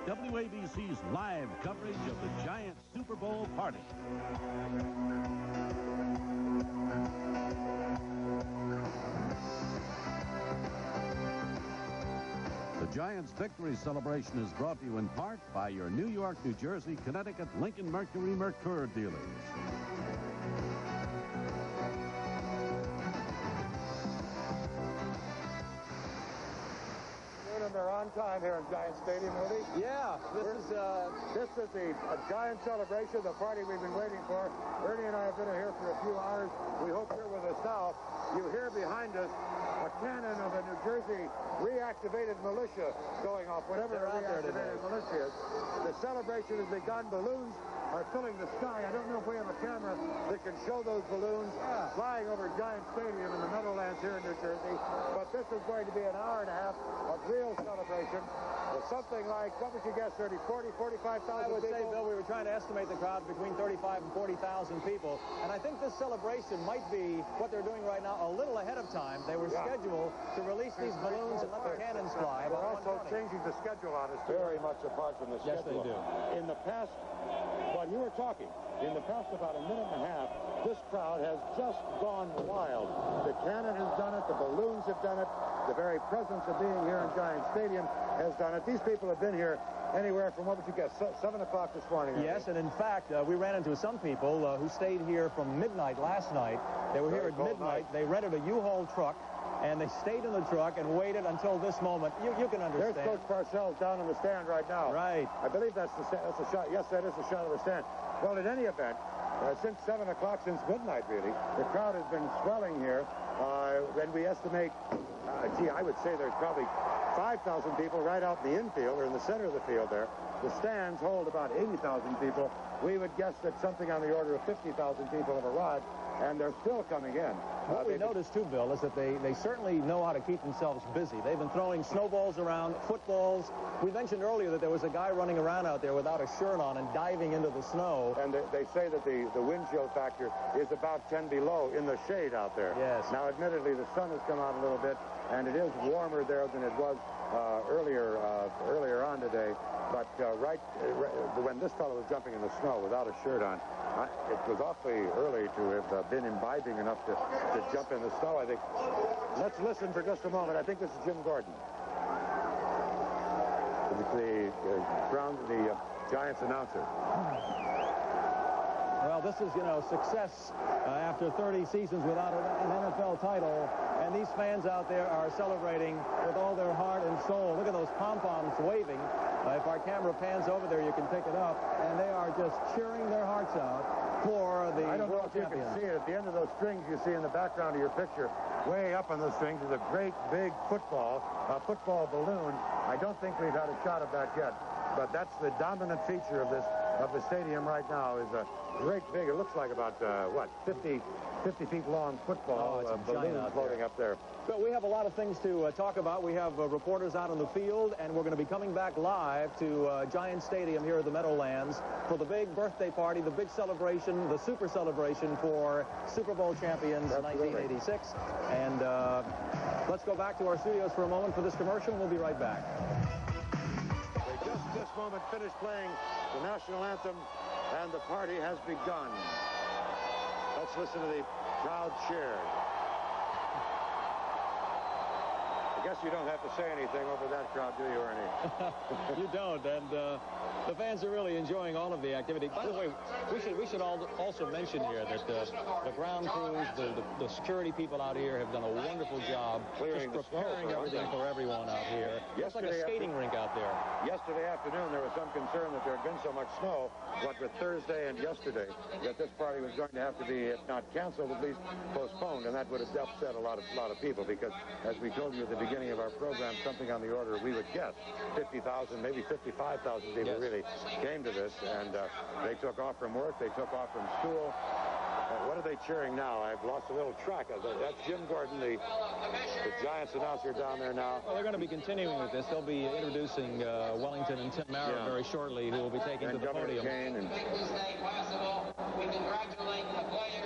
WABC's live coverage of the Giants Super Bowl party. The Giants' victory celebration is brought to you in part by your New York, New Jersey, Connecticut, Lincoln Mercury Mercure dealers. They're on time here in Giant Stadium, Woody. Yeah, this is the Giant celebration, the party we've been waiting for. Ernie and I have been here for a few hours. We hope you're with us now. You hear behind us a cannon of a New Jersey reactivated militia going off, whatever a reactivated militia is. The celebration has begun. Balloons are filling the sky. I don't know if we have a camera that can show those balloons flying over Giant Stadium in the Meadowlands here in New Jersey. But this is going to be an hour and a half of real celebration. With something like, what would you guess, 30, 40, 45,000 people? I would say, Bill, we were trying to estimate the crowd between 35 and 40,000 people. And I think this celebration might be what they're doing right now a little ahead of time. They were scheduled to release these balloons and let the cannons fly. They're also changing the schedule on us very much apart from the schedule. Yes, they do. In the past, when you were talking, in the past about a minute and a half, this crowd has just gone wild. The cannon has done it. The balloons have done it. The very presence of being here in Giant Stadium has done it. These people have been here anywhere from, what would you guess, 7 o'clock this morning? Yes, and in fact, we ran into some people who stayed here from midnight last night. They were here at midnight. They rented a U-Haul truck, and they stayed in the truck and waited until this moment. You can understand. There's Coach Parcells down in the stand right now. Right. I believe that's a shot. Yes, that is a shot of the stand. Well, in any event, since 7 o'clock, since midnight, really, the crowd has been swelling here. And we estimate, I would say there's probably 5,000 people right out in the infield or in the center of the field there. The stands hold about 80,000 people. We would guess that something on the order of 50,000 people have arrived, and they're still coming in. What we noticed, too, Bill, is that they certainly know how to keep themselves busy. They've been throwing snowballs around, footballs. We mentioned earlier that there was a guy running around out there without a shirt on and diving into the snow. And they say that the wind chill factor is about 10 below in the shade out there. Yes. Now, admittedly, the sun has come out a little bit, and it is warmer there than it was earlier on today. But when this fellow was jumping in the snow without a shirt on, it was awfully early to have been imbibing enough to jump in the snow, I think. Let's listen for just a moment. I think this is Jim Gordon. The Giants announcer. Well, this is, success after 30 seasons without an NFL title. And these fans out there are celebrating with all their heart and soul. Look at those pom-poms waving. If our camera pans over there, you can pick it up. And they are just cheering their hearts out for the I don't know world if you champions. can see it. At the end of those strings you see in the background of your picture, way up on those strings is a great big football balloon. I don't think we've had a shot of that yet. But that's the dominant feature of the stadium right now is a great big, it looks like about, 50 feet long football balloon floating up there. But we have a lot of things to talk about. We have reporters out in the field, and we're going to be coming back live to Giant Stadium here at the Meadowlands for the big birthday party, the big celebration, the super celebration for Super Bowl champions 1986. And let's go back to our studios for a moment for this commercial, and we'll be right back. They just this moment finished playing the national anthem, and the party has begun. Let's listen to the crowd cheer. I guess you don't have to say anything over that crowd, do you, Ernie? You don't, and the fans are really enjoying all of the activity. By the way, we should also mention here that the ground crews, the security people out here have done a wonderful job clearing just preparing everything for everyone out here. It's like a skating rink out there. Yesterday afternoon, there was some concern that there had been so much snow, what with Thursday and yesterday, that this party was going to have to be, if not canceled, at least postponed, and that would have upset a lot of people because, as we told you at the beginning of our program, something on the order, we would guess, 50,000, maybe 55,000 people really came to this, and they took off from work, they took off from school. What are they cheering now? I've lost a little track of it. That's Jim Gordon, the Giants announcer down there now. Well, they're going to be continuing with this. They'll be introducing Wellington and Tim Mara very shortly, who will be taking to the podium. Kane and... We congratulate the players.